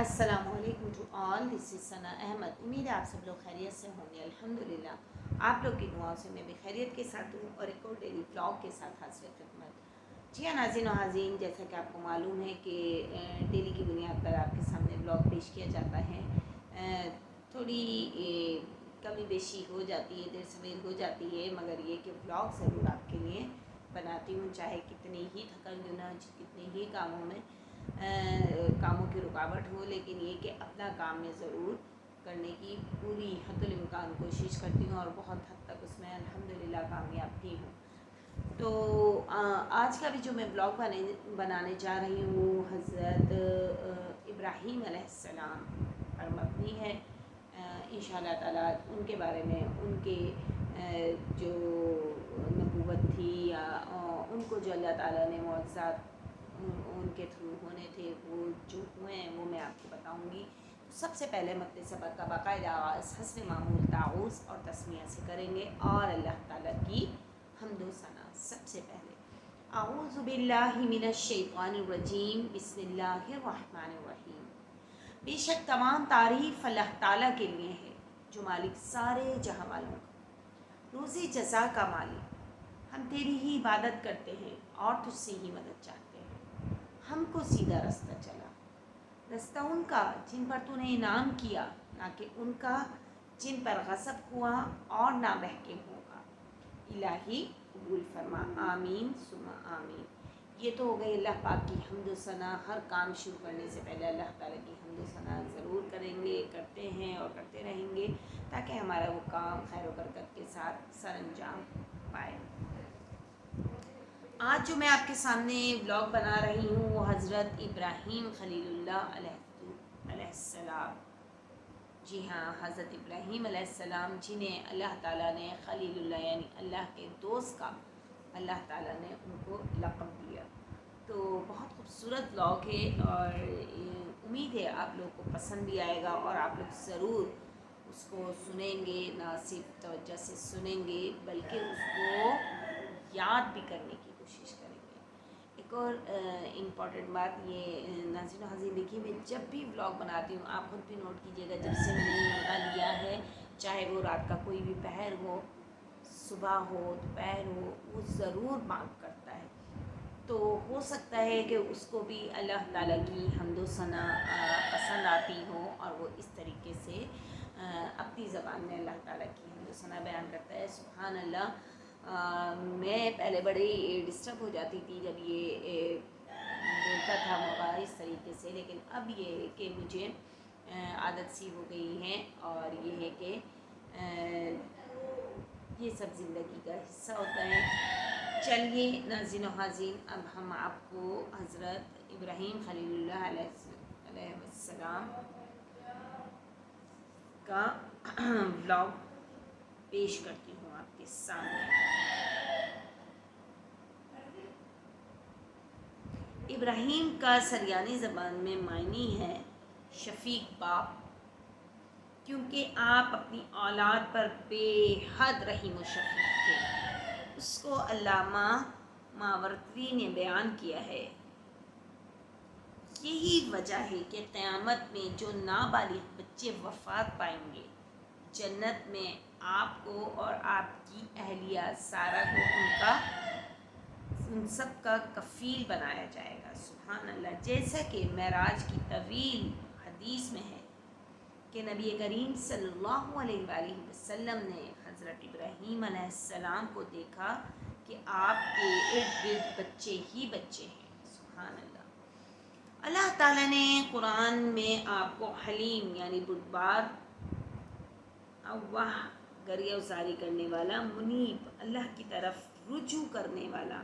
السلام علیکم to all, دس از ثنا احمد۔ امید ہے آپ سب لوگ خیریت سے ہوں گے۔ الحمدللہ آپ لوگ کی دعاؤں سے میں بھی خیریت کے ساتھ ہوں اور ایک اور ڈیلی ولاگ کے ساتھ حاضر خدمت۔ جی ہاں ناظرین و حاضرین، جیسا کہ آپ کو معلوم ہے کہ ڈیلی کی بنیاد پر آپ کے سامنے ولاگ پیش کیا جاتا ہے۔ تھوڑی کمی بیشی ہو جاتی ہے، دیر سویر ہو جاتی ہے، مگر یہ کہ ولاگ ضرور آپ کے لیے بناتی ہوں، چاہے کتنی ہی تھکن گنا کتنے ہی کاموں کی رکاوٹ ہو، لیکن یہ کہ اپنا کام میں ضرور کرنے کی پوری حد الامکان کوشش کرتی ہوں اور بہت حد تک اس میں الحمدللہ کامیاب بھی ہوں۔ تو آج کا بھی جو میں بلاگ بنانے جا رہی ہوں وہ حضرت ابراہیم علیہ السلام پر مبنی ہے۔ انشاءاللہ تعالیٰ ان کے بارے میں، ان کے جو نبوت تھی یا ان کو جو اللہ تعالیٰ نے معجزات ان کے تھرو ہونے تھے، وہ جو ہوئے ہیں وہ میں آپ کو بتاؤں گی۔ سب سے پہلے متن سبق کا باقاعدہ آغاز حسب معمول تعوذ اور تسمیہ سے کریں گے اور اللہ تعالیٰ کی حمد و ثنا۔ سب سے پہلے اعوذ باللہ من الشیطان الرجیم، بسم اللہ الرحمن الرحیم۔ بے شک تمام تعریف اللہ تعالیٰ کے لیے ہے جو مالک سارے جہاں والوں کا، روزی جزا کا مالک۔ ہم تیری ہی عبادت کرتے ہیں اور تجھ سے ہی مدد چاہتے ہیں۔ ہم کو سیدھا رستہ چلا، رستہ ان کا جن پر تو نے انعام کیا، نہ کہ ان کا جن پر غضب ہوا اور نہ بہکے ہوگا۔ الہی قبول فرما، آمین ثم آمین۔ یہ تو ہو گئی اللہ پاک کی حمد و ثنا۔ ہر کام شروع کرنے سے پہلے اللہ تعالیٰ کی حمد و ثنا ضرور کریں گے، کرتے ہیں اور کرتے رہیں گے، تاکہ ہمارا وہ کام خیر و برکت کے ساتھ سر انجام پائے۔ آج جو میں آپ کے سامنے ولاگ بنا رہی ہوں وہ حضرت ابراہیم خلیل اللہ علیہ السلام، جی ہاں حضرت ابراہیم علیہ السلام جنہیں اللہ تعالیٰ نے خلیل اللہ یعنی اللہ کے دوست کا اللہ تعالیٰ نے ان کو لقب دیا۔ تو بہت خوبصورت ولاگ ہے اور امید ہے آپ لوگ کو پسند بھی آئے گا اور آپ لوگ ضرور اس کو سنیں گے، نہ صرف توجہ سے سنیں گے بلکہ اس کو یاد بھی کرنے کی کوشش کریں گے۔ ایک اور امپورٹنٹ بات یہ ناظرین و حاضرین، دیکھیے میں جب بھی ولاگ بناتی ہوں آپ خود بھی نوٹ کیجیے گا، جب سے میں نے یہ موقع لیا ہے، چاہے وہ رات کا کوئی بھی پہر ہو، صبح ہو، دوپہر ہو، وہ ضرور مانگ کرتا ہے۔ تو ہو سکتا ہے کہ اس کو بھی اللہ تعالیٰ کی حمد و ثنا پسند آتی ہو اور وہ اس طریقے سے اپنی زبان میں اللہ تعالیٰ کی حمد و ثنا بیان کرتا ہے۔ سبحان اللہ۔ میں پہلے بڑی ڈسٹرب ہو جاتی تھی جب یہ بولتا تھا موقع اس طریقے سے، لیکن اب یہ ہے کہ مجھے عادت سی ہو گئی ہے اور یہ ہے کہ یہ سب زندگی کا حصہ ہوتا ہے۔ چلیے ناظرین و حاضرین، اب ہم آپ کو حضرت ابراہیم خلیل اللہ علیہ السلام کا ولاگ پیش کرتی ہوں آپ کے سامنے۔ ابراہیم کا سریانی زبان میں معنی ہے شفیق باپ، کیونکہ آپ اپنی اولاد پر بے حد رحیم و شفیق تھے۔ اس کو علامہ ماوردی نے بیان کیا ہے، یہی وجہ ہے کہ قیامت میں جو نابالغ بچے وفات پائیں گے، جنت میں آپ کو اور آپ کی اہلیہ سارہ کو ان سب کا کفیل بنایا جائے گا۔ سبحان اللہ۔ جیسا کہ معراج کی طویل حدیث میں ہے کہ نبی کریم صلی اللہ علیہ وآلہ وسلم نے حضرت ابراہیم علیہ السلام کو دیکھا کہ آپ کے ارد گرد بچے ہی بچے ہیں۔ سبحان اللہ۔ اللہ تعالیٰ نے قرآن میں آپ کو حلیم یعنی بردبار، اوّاہ گریہ وزاری کرنے والا، منیب اللہ کی طرف رجوع کرنے والا،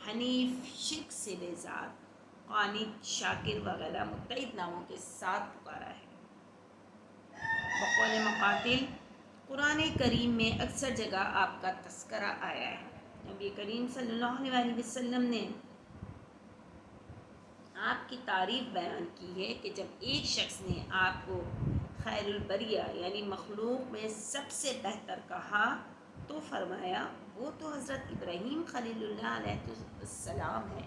حنیف شرک سے بیزار، قانت شاکر وغیرہ متعدد ناموں کے ساتھ پکارا ہے۔ بقول مقاتل، قرآن کریم میں اکثر جگہ آپ کا تذکرہ آیا ہے۔ نبی کریم صلی اللہ علیہ وآلہ وسلم نے آپ کی تعریف بیان کی ہے کہ جب ایک شخص نے آپ کو خیر البریہ یعنی مخلوق میں سب سے بہتر کہا تو فرمایا وہ تو حضرت ابراہیم خلیل اللہ علیہ السلام ہے۔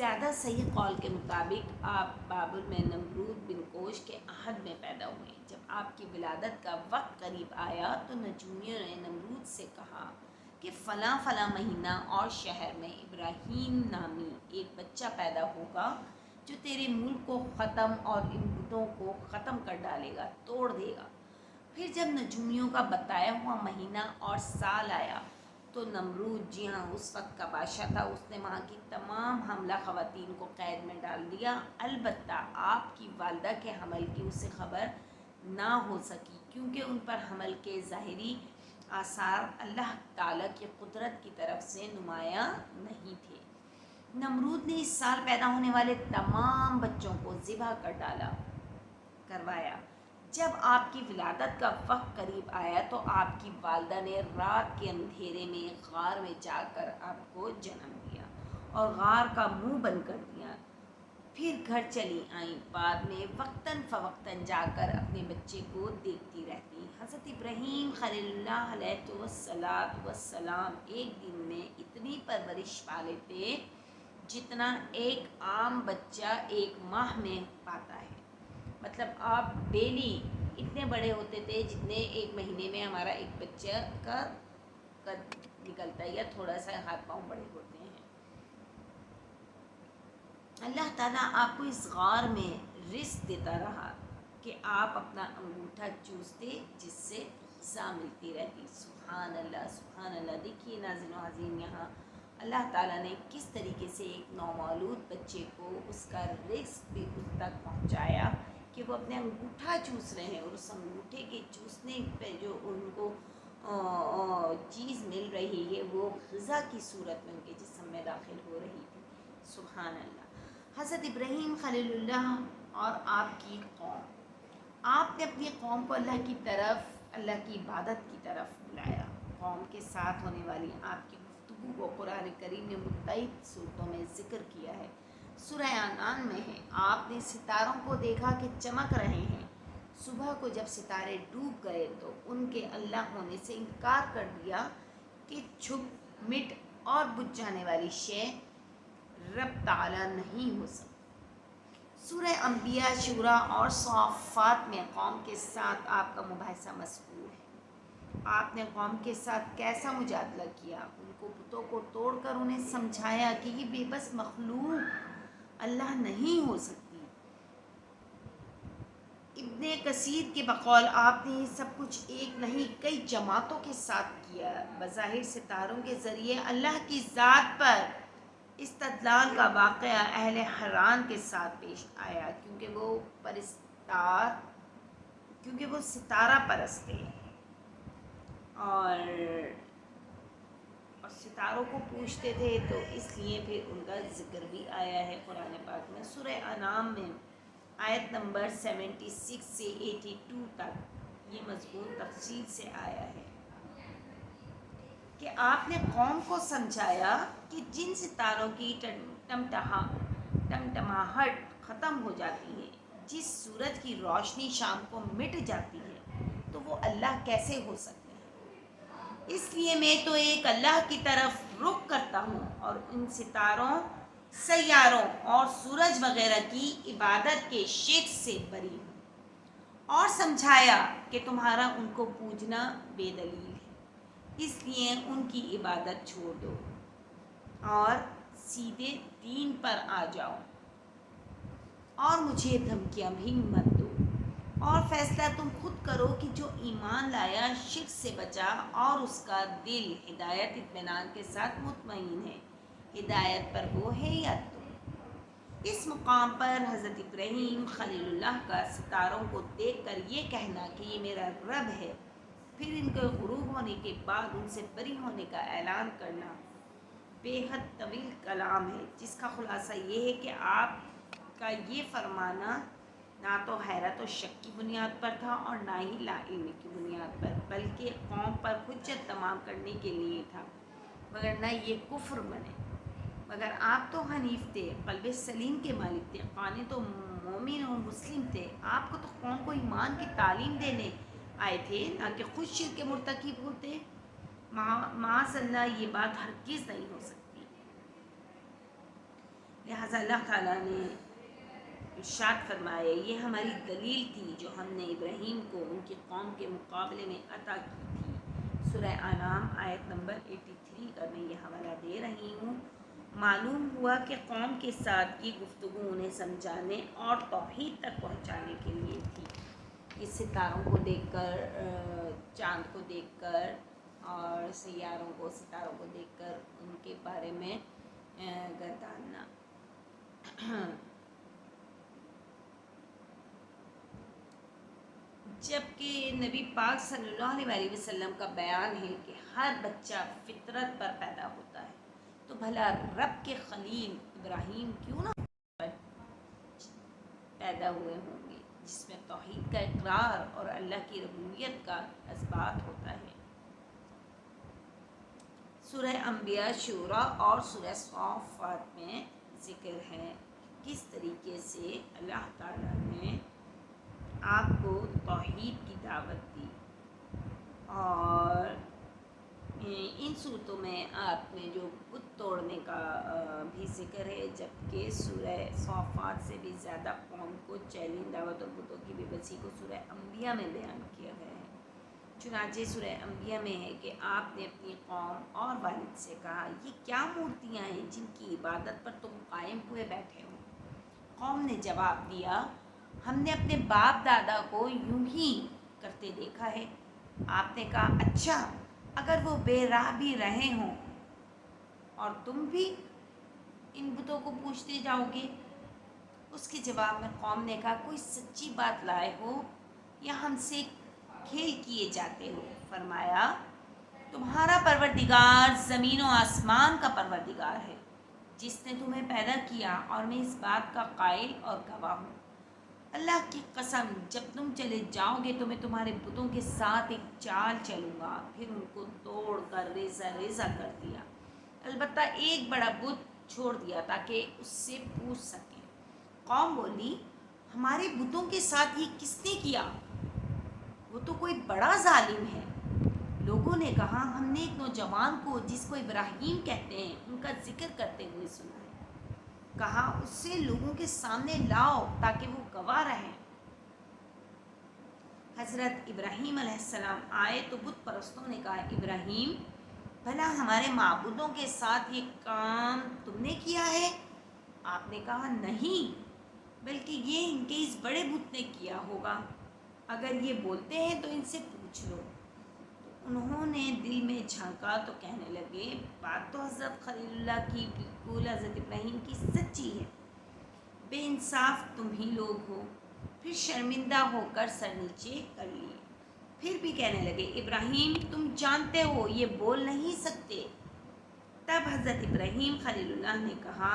زیادہ صحیح قول کے مطابق آپ بابل میں نمرود بن کوش کے عہد میں پیدا ہوئے۔ جب آپ کی ولادت کا وقت قریب آیا تو نجومیوں نے نمرود سے کہا کہ فلاں فلاں مہینہ اور شہر میں ابراہیم نامی ایک بچہ پیدا ہوگا جو تیرے ملک کو ختم اور ان بتوں کو ختم کر ڈالے گا، توڑ دے گا۔ پھر جب نجومیوں کا بتایا ہوا مہینہ اور سال آیا تو نمرود، جی ہاں اس وقت کا بادشاہ تھا، اس نے وہاں کی تمام حاملہ خواتین کو قید میں ڈال دیا، البتہ آپ کی والدہ کے حمل کی اسے خبر نہ ہو سکی، کیونکہ ان پر حمل کے ظاہری آثار اللہ تعالیٰ کی قدرت کی طرف سے نمایاں نہیں تھے۔ نمرود نے اس سال پیدا ہونے والے تمام بچوں کو ذبح کروایا۔ جب آپ کی ولادت کا وقت قریب آیا تو آپ کی والدہ نے رات کے اندھیرے میں غار میں جا کر آپ کو جنم دیا اور غار کا منہ بند کر دیا، پھر گھر چلی آئیں۔ بعد میں وقتاً فوقتاً جا کر اپنے بچے کو دیکھتی رہتی۔ حضرت ابراہیم خلیل اللہ علیہ والسلام ایک دن میں اتنی پرورش پا لیتے جتنا ایک عام بچہ ایک ماہ میں پاتا ہے۔ مطلب آپ ڈیلی اتنے بڑے ہوتے تھے جتنے ایک مہینے میں ہمارا ایک بچہ کا قد نکلتا ہے، یا تھوڑا سا ہاتھ پاؤں بڑے ہوتے ہیں۔ اللہ تعالیٰ آپ کو اس غار میں رزق دیتا رہا کہ آپ اپنا انگوٹھا چوستے، جس سے غذا ملتی رہتی۔ سبحان اللہ، سبحان اللہ۔ دیکھیے ناظرین و حاضرین، یہاں اللہ تعالیٰ نے کس طریقے سے ایک نومولود بچے کو اس کا رزق بھی اس تک پہنچایا کہ وہ اپنے انگوٹھا چوس رہے ہیں، اور اس انگوٹھے کے چوسنے پہ جو ان کو چیز مل رہی ہے وہ غذا کی صورت میں ان کے جسم میں داخل ہو رہی تھی۔ سبحان اللہ۔ حضرت ابراہیم خلیل اللہ اور آپ کی قوم، آپ نے اپنی قوم کو اللہ کی طرف، اللہ کی عبادت کی طرف بلایا۔ قوم کے ساتھ ہونے والی آپ کی گفتگو کو قرآن کریم نے متعدد صورتوں میں ذکر کیا ہے۔ سورہ انعام میں ہے، آپ نے ستاروں کو دیکھا کہ چمک رہے ہیں، صبح کو جب ستارے ڈوب گئے تو ان کے اللہ ہونے سے انکار کر دیا کہ چھپ مٹ اور بجھ جانے والی شے رب تعالیٰ نہیں ہو سکتی۔ سورہ انبیاء، شورا اور صافات میں قوم کے ساتھ آپ کا مباحثہ مذکور ہے۔ آپ نے قوم کے ساتھ کیسا مجادلہ کیا، ان کو بتوں کو توڑ کر انہیں سمجھایا کہ یہ بے بس مخلوق اللہ نہیں ہو سکتی۔ ابن کثیر کے بقول آپ نے یہ سب کچھ ایک نہیں کئی جماعتوں کے ساتھ کیا۔ بظاہر ستاروں کے ذریعے اللہ کی ذات پر استدلال کا واقعہ اہل حران کے ساتھ پیش آیا، کیونکہ وہ ستارہ پرست تھے اور ستاروں کو پوچھتے تھے، تو اس لیے پھر ان کا ذکر بھی آیا ہے قرآن پاک میں۔ سورہ انعام میں آیت نمبر 76 سے 82 تک یہ مضمون تفصیل سے آیا ہے کہ آپ نے قوم کو سمجھایا کہ جن ستاروں کی ٹمٹماہٹ ختم ہو جاتی ہے، جس سورج کی روشنی شام کو مٹ جاتی ہے، تو وہ اللہ کیسے ہو سکتے ہیں؟ اس لیے میں تو ایک اللہ کی طرف رخ کرتا ہوں اور ان ستاروں، سیاروں اور سورج وغیرہ کی عبادت کے شرک سے بری ہوں، اور سمجھایا کہ تمہارا ان کو پوجنا بے دلیل ہے، اس لیے ان کی عبادت چھوڑ دو اور سیدھے دین پر آ جاؤ، اور مجھے دھمکیاں بھی مت دو، اور فیصلہ تم خود کرو کہ جو ایمان لایا شرک سے بچا اور اس کا دل ہدایت اطمینان کے ساتھ مطمئن ہے، ہدایت پر وہ ہے یا تم۔ اس مقام پر حضرت ابراہیم خلیل اللہ کا ستاروں کو دیکھ کر یہ کہنا کہ یہ میرا رب ہے، پھر ان کے غروب ہونے کے بعد ان سے بری ہونے کا اعلان کرنا بے حد طویل کلام ہے، جس کا خلاصہ یہ ہے کہ آپ کا یہ فرمانا نہ تو حیرت و شک کی بنیاد پر تھا اور نہ ہی لا علمی کی بنیاد پر، بلکہ قوم پر حجت تمام کرنے کے لیے تھا، مگر نہ یہ کفر بنے۔ مگر آپ تو حنیف تھے، قلب سلیم کے مالک تھے، قانت و مومن و مسلم تھے، آپ کو تو قوم کو ایمان کی تعلیم دینے آئے تھے، نہ کہ خود شرک کے مرتکب ہوتے۔ معاذ اللہ، یہ بات ہرگز نہیں ہو سکتی۔ لہٰذا اللہ تعالیٰ نے ارشاد فرمایا یہ ہماری دلیل تھی جو ہم نے ابراہیم کو ان کی قوم کے مقابلے میں عطا کی تھی۔ سورہ انعام آیت نمبر 83 کا میں یہ حوالہ دے رہی ہوں۔ معلوم ہوا کہ قوم کے ساتھ یہ گفتگو انہیں سمجھانے اور توحید تک پہنچانے کے لیے تھی کہ ستاروں کو دیکھ کر، چاند کو دیکھ کر اور سیاروں کو، ستاروں کو دیکھ کر ان کے بارے میں گرداننا۔ جبکہ نبی پاک صلی اللہ علیہ وسلم کا بیان ہے کہ ہر بچہ فطرت پر پیدا ہوتا ہے، تو بھلا رب کے خلیل ابراہیم کیوں نہ پیدا ہوئے ہوں گے، جس میں توحید کا اقرار اور اللہ کی ربوبیت کا اثبات ہوتا ہے۔ سورہ انبیاء شورا اور سورہ صافات میں ذکر ہے کس طریقے سے اللہ تعالیٰ نے آپ کو توحید کی دعوت دی، اور ان صورتوں میں آپ میں جو بت توڑنے کا بھی ذکر ہے، جبکہ سورہ صافات سے بھی زیادہ قوم کو چیلنج، دعوت اور بتوں کی بے بسی کو سورہ انبیاء میں بیان کیا گیا ہے۔ چنانچہ سورہ انبیاء میں ہے کہ آپ نے اپنی قوم اور والد سے کہا یہ کیا مورتیاں ہیں جن کی عبادت پر تم قائم ہوئے بیٹھے ہو؟ قوم نے جواب دیا ہم نے اپنے باپ دادا کو یوں ہی کرتے دیکھا ہے۔ آپ نے کہا اچھا، اگر وہ بے راہ بھی رہے ہوں اور تم بھی ان بتوں کو پوچھتے جاؤ گے؟ اس کے جواب میں قوم نے کہا کوئی سچی بات لائے ہو یا ہم سے کھیل کیے جاتے ہو؟ فرمایا تمہارا پروردگار زمین و آسمان کا پروردگار ہے، جس نے تمہیں پیدا کیا، اور میں اس بات کا قائل اور گواہ ہوں۔ اللہ کی قسم جب تم چلے جاؤ گے تو میں تمہارے بتوں کے ساتھ ایک چال چلوں گا۔ پھر ان کو توڑ کر ریزہ ریزہ کر دیا، البتہ ایک بڑا بت چھوڑ دیا تاکہ اس سے پوچھ سکیں۔ قوم بولی ہمارے بتوں کے ساتھ یہ کس نے کیا؟ وہ تو کوئی بڑا ظالم ہے۔ لوگوں نے کہا ہم نے ایک نوجوان کو جس کو ابراہیم کہتے ہیں ان کا ذکر کرتے ہوئے سنا ہے، کہا اس سے لوگوں کے سامنے لاؤ تاکہ وہ گواہ رہیں۔ حضرت ابراہیم علیہ السلام آئے تو بت پرستوں نے کہا ابراہیم بھلا ہمارے معبودوں کے ساتھ یہ کام تم نے کیا ہے؟ آپ نے کہا نہیں، بلکہ یہ ان کے اس بڑے بت نے کیا ہوگا، اگر یہ بولتے ہیں تو ان سے پوچھ لو۔ انہوں نے دل میں جھانکا تو کہنے لگے بات تو حضرت خلیل اللہ کی بالکل حضرت ابراہیم کی سچی ہے، بے انصاف تم ہی لوگ ہو۔ پھر شرمندہ ہو کر سر نیچے کر لیے، پھر بھی کہنے لگے ابراہیم تم جانتے ہو یہ بول نہیں سکتے۔ تب حضرت ابراہیم خلیل اللہ نے کہا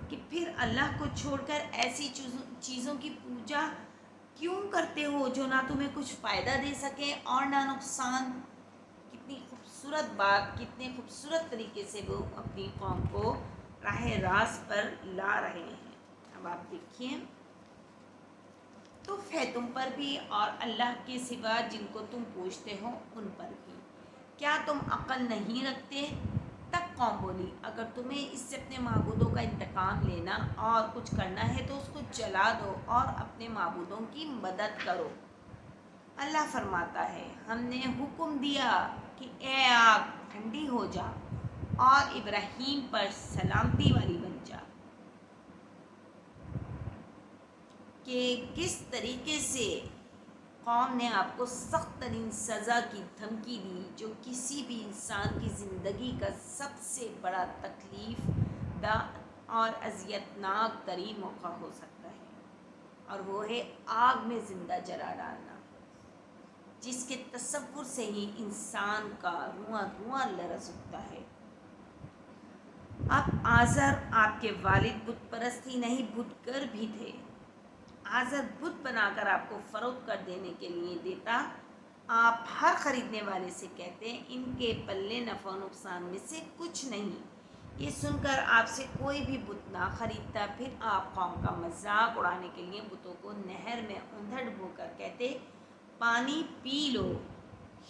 کہ پھر اللہ کو چھوڑ کر ایسی چیزوں کی پوجا کیوں کرتے ہو جو نہ تمہیں کچھ فائدہ دے سکے اور نہ نقصان؟ کتنی خوبصورت بات، کتنے خوبصورت طریقے سے وہ اپنی قوم کو راہ راست پر لا رہے ہیں۔ اب آپ دیکھیے تف ہے تم پر بھی اور اللہ کے سوا جن کو تم پوچھتے ہو ان پر بھی، کیا تم عقل نہیں رکھتے؟ تب قوم بولی اگر تمہیں اس سے اپنے معبودوں کا انتقام لینا اور کچھ کرنا ہے تو اس کو جلا دو اور اپنے معبودوں کی مدد کرو۔ اللہ فرماتا ہے ہم نے حکم دیا کہ اے آگ ٹھنڈی ہو جا اور ابراہیم پر سلامتی والی بن جا، کہ کس طریقے سے قوم نے آپ کو سخت ترین سزا کی دھمکی دی جو کسی بھی انسان کی زندگی کا سب سے بڑا تکلیف دہ اور اذیتناک ترین موقع ہو سکتا ہے، اور وہ ہے آگ میں زندہ جلا ڈالنا، جس کے تصور سے ہی انسان کا رواں رواں لرز اٹھتا ہے۔ اب آزر آپ کے والد بت پرست ہی نہیں بت گر بھی تھے۔ آزر بت بنا کر آپ کو فروخت کر دینے کے لیے دیتا، آپ ہر خریدنے والے سے کہتے ان کے پلے نفع و نقصان میں سے کچھ نہیں۔ یہ سن کر آپ سے کوئی بھی بت نہ خریدتا۔ پھر آپ قوم کا مذاق اڑانے کے لیے بتوں کو نہر میں اندھڑ ڈبو کر کہتے پانی پی لو۔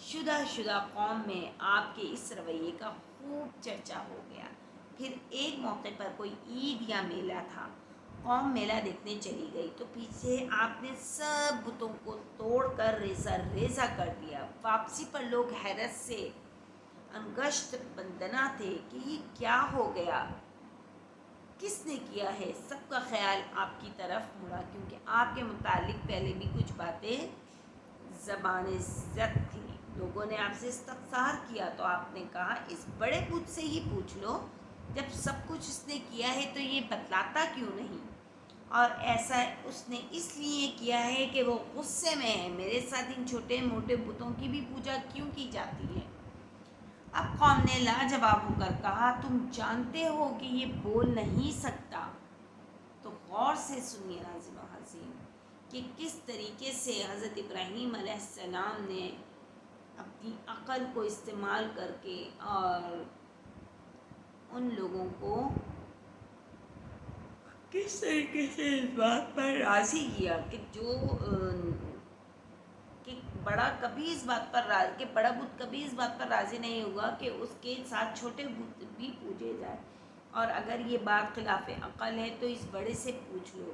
شدہ قوم میں آپ کے اس رویے کا خوب چرچا ہو گیا۔ پھر ایک موقع پر کوئی عید یا میلہ تھا، قوم میلہ دیکھنے چلی گئی تو پیچھے آپ نے سب بتوں کو توڑ کر ریزہ ریزہ کر دیا۔ واپسی پر لوگ حیرت سے انگشت بندنا تھے کہ یہ کیا ہو گیا، کس نے کیا ہے؟ سب کا خیال آپ کی طرف مڑا، کیونکہ آپ کے متعلق پہلے بھی کچھ باتیں زبان زد تھی۔ لوگوں نے آپ سے استفسار کیا تو آپ نے کہا اس بڑے بت سے ہی پوچھ لو، جب سب کچھ اس نے کیا ہے تو یہ بتلاتا کیوں نہیں؟ اور ایسا اس نے اس لیے کیا ہے کہ وہ غصے میں ہے۔ میرے ساتھ ان چھوٹے موٹے بتوں کی بھی پوجا کیوں کی جاتی ہے؟ اب قوم نے لاجواب ہو کر کہا تم جانتے ہو کہ یہ بول نہیں سکتا۔ تو غور سے سنیے ناظرین و حاضرین کہ کس طریقے سے حضرت ابراہیم علیہ السلام نے اپنی عقل کو استعمال کر کے اور ان لوگوں کو کس طریقے سے اس بات پر راضی کیا کہ کہ بڑا کبھی اس بات پر کہ بڑا بت کبھی اس بات پر راضی نہیں ہوگا کہ اس کے ساتھ چھوٹے بت بھی پوجے جائے، اور اگر یہ بات خلاف عقل ہے تو اس بڑے سے پوچھ لو۔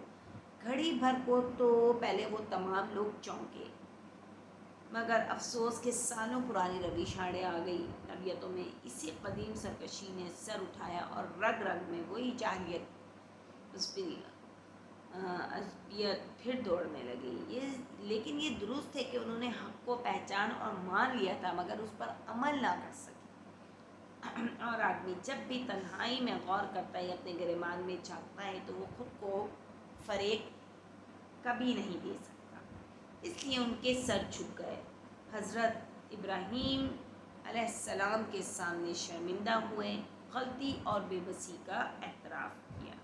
گھڑی بھر کو تو پہلے وہ تمام لوگ چونکے، مگر افسوس کہ سالوں پرانی روش آڑے آ گئی۔ طبیعتوں میں اسی قدیم سرکشی نے سر اٹھایا اور رگ رگ میں وہی جاہلیت عصبیت پھر دوڑنے لگی۔ لیکن یہ درست ہے کہ انہوں نے حق کو پہچان اور مان لیا تھا، مگر اس پر عمل نہ کر سکے۔ اور آدمی جب بھی تنہائی میں غور کرتا ہے، اپنے گریبان میں جھانکتا ہے تو وہ خود کو فریب کبھی نہیں دے سکتا۔ اس لیے ان کے سر جھک گئے۔ حضرت ابراہیم علیہ السلام کے سامنے شرمندہ ہوئے، غلطی اور بے بسی کا اعتراف کیا۔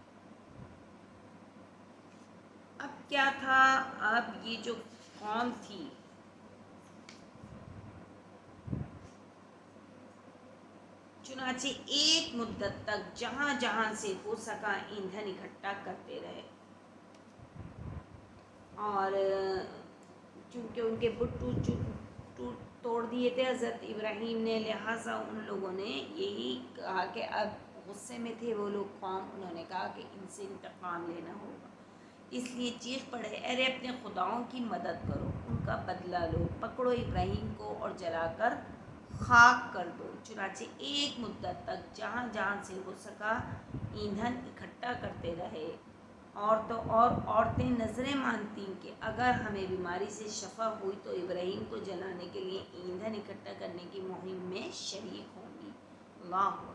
اب کیا تھا؟ اب یہ جو قوم تھی چنانچہ ایک مدت تک جہاں جہاں سے ہو سکا ایندھن اکٹھا کرتے رہے، اور چونکہ ان کے بت توڑ دیے تھے حضرت ابراہیم نے، لہٰذا ان لوگوں نے یہی کہا کہ اب غصے میں تھے وہ لوگ قوم، انہوں نے کہا کہ ان سے انتقام لینا ہوگا، اس لیے چیخ پڑے ارے اپنے خداؤں کی مدد کرو، ان کا بدلہ لو، پکڑو ابراہیم کو اور جلا کر خاک کر دو۔ چنانچہ ایک مدت تک جہاں جہاں سے ہو سکا ایندھن اکٹھا کرتے رہے۔ عورتیں نظریں مانتی کہ اگر ہمیں بیماری سے شفا ہوئی تو ابراہیم کو جلانے کے لیے ایندھن اکٹھا کرنے کی مہم میں شریک ہوں گی۔ اللہ اکبر۔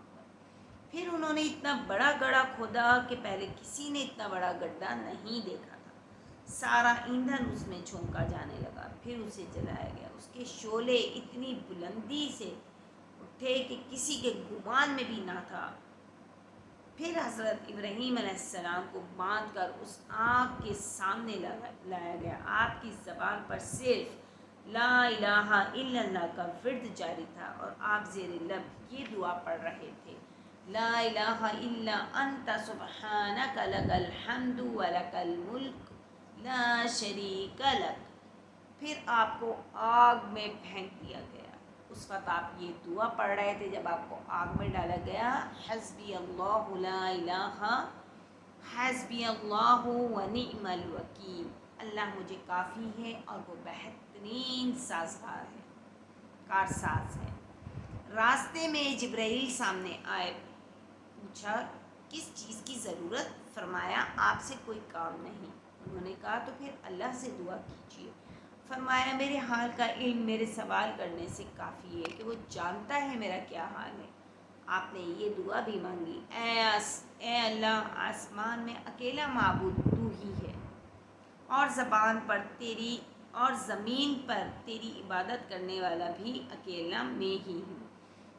پھر انہوں نے اتنا بڑا گڑھا کھودا کہ پہلے کسی نے اتنا بڑا گڈھا نہیں دیکھا تھا۔ سارا ایندھن اس میں چھونکا جانے لگا، پھر اسے جلایا گیا۔ اس کے شعلے اتنی بلندی سے اٹھے کہ کسی کے گمان میں بھی نہ تھا۔ پھر حضرت ابراہیم علیہ السلام کو باندھ کر اس آگ کے سامنے لایا گیا۔ آپ کی زبان پر صرف لا الہ الا اللہ کا ورد جاری تھا اور آپ زیر لب یہ دعا پڑھ رہے تھے، لا الہ الا انت سبحانک لک الحمد ولک الملک لا شریک لک۔ پھر آپ کو آگ میں پھینک دیا گیا۔ اس وقت آپ یہ دعا پڑھ رہے تھے جب آپ کو آگ میں ڈالا گیا، حسبی اللہ لا الہ حسبی اللہ ونعم الوکیل، اللہ مجھے کافی ہے اور وہ بہترین سازگار ہے، کارساز ہے۔ راستے میں جبرائیل سامنے آئے، پوچھا کس چیز کی ضرورت؟ فرمایا آپ سے کوئی کام نہیں۔ انہوں نے کہا تو پھر اللہ سے دعا کیجیے۔ فرمایا میرے حال کا علم میرے سوال کرنے سے کافی ہے کہ وہ جانتا ہے میرا کیا حال ہے۔ آپ نے یہ دعا بھی مانگی، اے اللہ، آسمان میں اکیلا معبود تو ہی ہے، اور زمین پر تیری عبادت کرنے والا بھی اکیلا میں ہی ہوں۔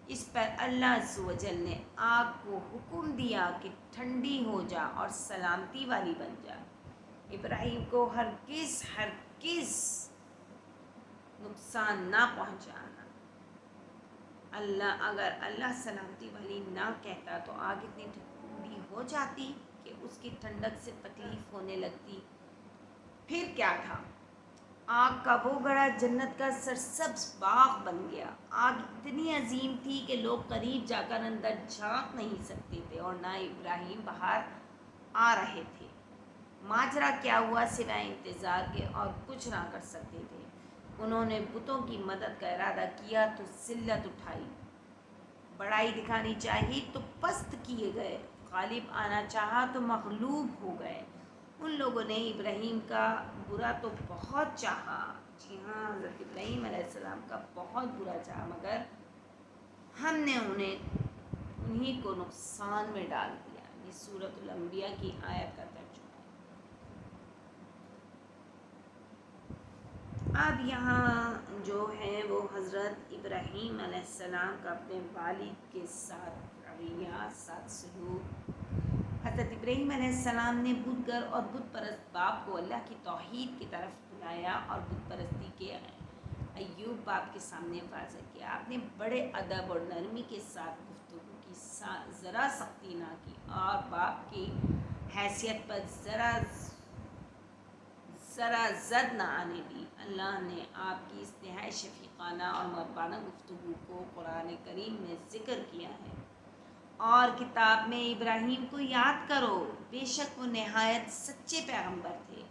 اس پر اللہ عز و جل نے آگ کو حکم دیا کہ ٹھنڈی ہو جا اور سلامتی والی بن جا۔ ابراہیم کو ہرگز نقصان نہ پہنچانا۔ اگر اللہ سلامتی والی نہ کہتا تو آگ اتنی ٹھنڈی ہو جاتی کہ اس کی ٹھنڈک سے تکلیف ہونے لگتی۔ پھر کیا تھا؟ آگ کا وہ گڑھا جنت کا سرسبز باغ بن گیا۔ آگ اتنی عظیم تھی کہ لوگ قریب جا کر اندر جھانک نہیں سکتے تھے اور نہ ابراہیم باہر آ رہے تھے۔ ماجرا کیا ہوا سوائے انتظار کے اور کچھ نہ کر سکتے تھے۔ انہوں نے بتوں کی مدد کا ارادہ کیا تو ذلت اٹھائی، بڑائی دکھانی چاہی تو پست کیے گئے، غالب آنا چاہا تو مغلوب ہو گئے۔ ان لوگوں نے ابراہیم کا برا تو بہت چاہا، جی ہاں، حضرت ابراہیم علیہ السلام کا بہت برا چاہا، مگر ہم نے انہیں کو نقصان میں ڈال دیا۔ یہ سورۃ الانبیاء کی آیت کا ترجمہ ہے۔ اب یہاں جو ہے وہ حضرت ابراہیم علیہ السلام کا اپنے والد کے ساتھ رویہ، ساتھ سلوک۔ حضرت ابراہیم علیہ السلام نے بت گر اور بت پرست باپ کو اللہ کی توحید کی طرف بلایا اور بت پرستی کے ایوب باپ کے سامنے واضح کیا۔ آپ نے بڑے ادب اور نرمی کے ساتھ گفتگو کی، ذرا سختی نہ کی اور باپ کی حیثیت پر ذرا زد نہ آنے دی۔ اللہ نے آپ کی اس نہایت شفیقانہ اور مؤدبانہ گفتگو کو قرآن کریم میں ذکر کیا ہے۔ اور کتاب میں ابراہیم کو یاد کرو، بے شک وہ نہایت سچے پیغمبر تھے۔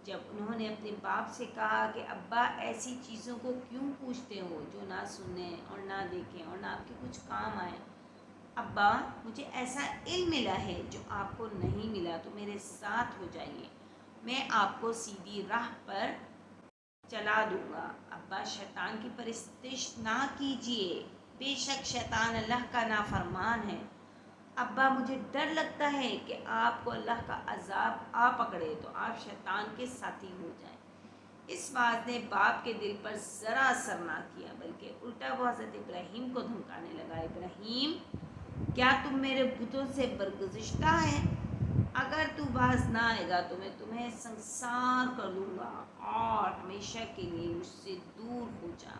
جب انہوں نے اپنے باپ سے کہا کہ ابا ایسی چیزوں کو کیوں پوچھتے ہو جو نہ سنیں اور نہ دیکھیں اور نہ آپ کے کچھ کام آئیں؟ ابا، مجھے ایسا علم ملا ہے جو آپ کو نہیں ملا، تو میرے ساتھ ہو جائیے، میں آپ کو سیدھی راہ پر چلا دوں گا۔ ابا، شیطان کی پرستش نہ کیجیے، بے شک شیطان اللہ کا نافرمان ہے۔ ابا، مجھے ڈر لگتا ہے کہ آپ کو اللہ کا عذاب آ پکڑے تو آپ شیطان کے ساتھی ہو جائیں۔ اس بات نے باپ کے دل پر ذرا اثر نہ کیا، بلکہ الٹا وہ حضرت ابراہیم کو دھمکانے لگا۔ ابراہیم، کیا تم میرے بتوں سے برگزشتہ ہے؟ اگر تو باز نہ آئے گا تو میں تمہیں سنسار کر دوں گا اور ہمیشہ کے لیے مجھ سے دور ہو جا۔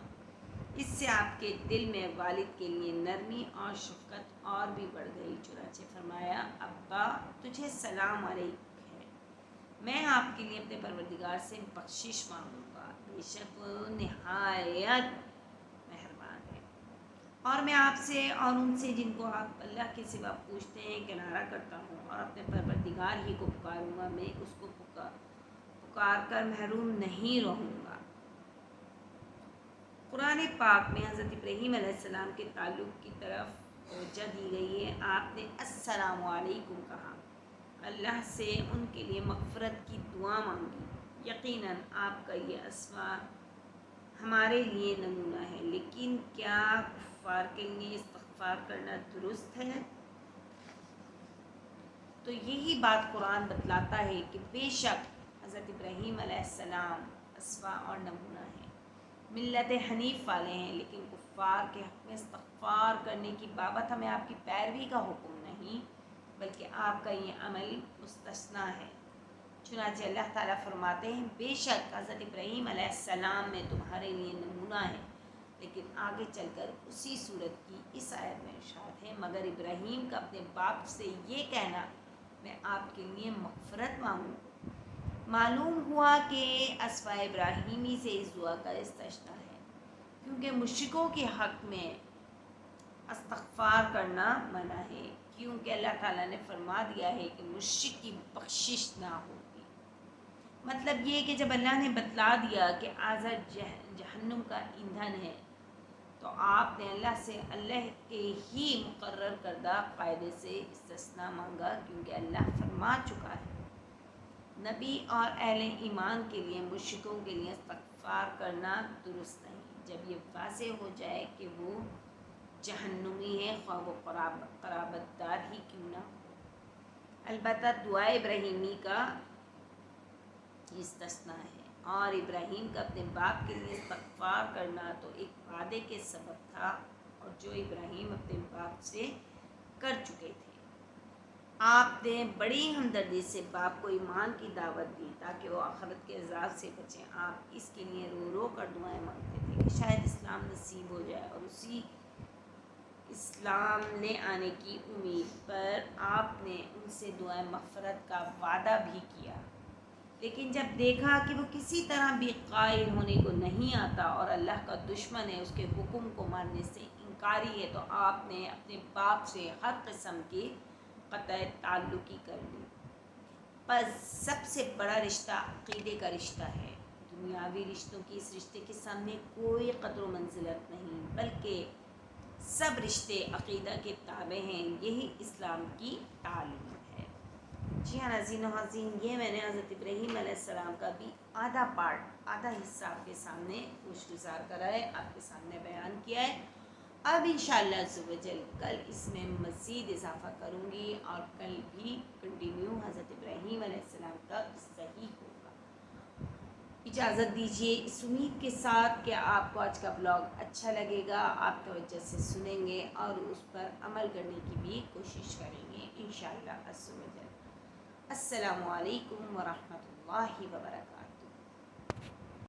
اس سے آپ کے دل میں والد کے لیے نرمی اور شفقت اور بھی بڑھ گئی۔ چنانچہ فرمایا، ابا، تجھے سلام علیک ہے، میں آپ کے لیے اپنے پروردگار سے بخشش مانگوں گا، بے شک وہ نہایت مہربان ہے۔ اور میں آپ سے اور ان سے جن کو آپ اللہ کے سوا پوچھتے ہیں کنارہ کرتا ہوں، اور اپنے پروردگار ہی کو پکاروں گا، میں اس کو پکار کر محروم نہیں رہوں گا۔ قرآن پاک میں حضرت ابراہیم علیہ السلام کے تعلق کی طرف توجہ دی گئی ہے۔ آپ نے السلام علیکم کہا، اللہ سے ان کے لیے مغفرت کی دعا مانگی۔ یقیناً آپ کا یہ اسوا ہمارے لیے نمونہ ہے، لیکن کیا کفار کے لیے استغفار کرنا درست ہے؟ تو یہی بات قرآن بتلاتا ہے کہ بے شک حضرت ابراہیم علیہ السلام اسوا اور نمونہ ہے، ملت حنیف والے ہیں، لیکن کفار کے حق میں استغفار کرنے کی بابت ہمیں آپ کی پیروی کا حکم نہیں، بلکہ آپ کا یہ عمل مستثنیٰ ہے۔ چنانچہ اللہ تعالیٰ فرماتے ہیں، بے شک حضرت ابراہیم علیہ السلام میں تمہارے لیے نمونہ ہے، لیکن آگے چل کر اسی صورت کی اس آیت میں ارشاد ہے، مگر ابراہیم کا اپنے باپ سے یہ کہنا، میں آپ کے لیے مغفرت مانگوں۔ معلوم ہوا کہ اسوا ابراہیمی سے اس دعا کا استثناء ہے، کیونکہ مشرکوں کے حق میں استغفار کرنا منع ہے، کیونکہ اللہ تعالیٰ نے فرما دیا ہے کہ مشرک کی بخشش نہ ہوگی۔ مطلب یہ کہ جب اللہ نے بتلا دیا کہ آزر جہنم کا ایندھن ہے، تو آپ نے اللہ سے اللہ کے ہی مقرر کردہ قاعدے سے استثناء مانگا، کیونکہ اللہ فرما چکا ہے۔ نبی اور اہل ایمان کے لیے مشرکوں کے لیے استغفار کرنا درست نہیں، جب یہ واضح ہو جائے کہ وہ جہنمی ہے، خواہ وہ قرابت دار ہی کیوں نہ ہو۔ البتہ دعائے ابراہیمی کا استثناء ہے، اور ابراہیم کا اپنے باپ کے لیے استغفار کرنا تو ایک وعدے کے سبب تھا، اور جو ابراہیم اپنے باپ سے کر چکے تھے۔ آپ نے بڑی ہمدردی سے باپ کو ایمان کی دعوت دی تاکہ وہ آخرت کے عذاب سے بچیں۔ آپ اس کے لیے رو رو کر دعائیں مانگتے تھے کہ شاید اسلام نصیب ہو جائے، اور اسی اسلام لے آنے کی امید پر آپ نے ان سے دعائیں مغفرت کا وعدہ بھی کیا۔ لیکن جب دیکھا کہ وہ کسی طرح بھی قائل ہونے کو نہیں آتا اور اللہ کا دشمن ہے، اس کے حکم کو ماننے سے انکاری ہے، تو آپ نے اپنے باپ سے ہر قسم کی قطع تعلقی کر لی۔ بس سب سے بڑا رشتہ عقیدے کا رشتہ ہے۔ دنیاوی رشتوں کی اس رشتے کے سامنے کوئی قدر و منزلت نہیں، بلکہ سب رشتے عقیدہ کے تابع ہیں۔ یہی اسلام کی تعلیم ہے۔ جی ہاں ناظرین و حاضرین، یہ میں نے حضرت ابراہیم علیہ السلام کا بھی آدھا حصہ آپ کے سامنے گزار کرا ہے، آپ کے سامنے بیان کیا ہے۔ اب انشاءاللہ عز و جل کل اس میں مزید اضافہ کروں گی، اور کل بھی کنٹینیو حضرت ابراہیم علیہ السلام کا قصہ ہی ہوگا۔ اجازت دیجیے اس امید کے ساتھ کہ آپ کو آج کا بلاگ اچھا لگے گا، آپ توجہ سے سنیں گے اور اس پر عمل کرنے کی بھی کوشش کریں گے انشاءاللہ عز و جل۔ السلام علیکم ورحمۃ اللہ وبرکاتہ۔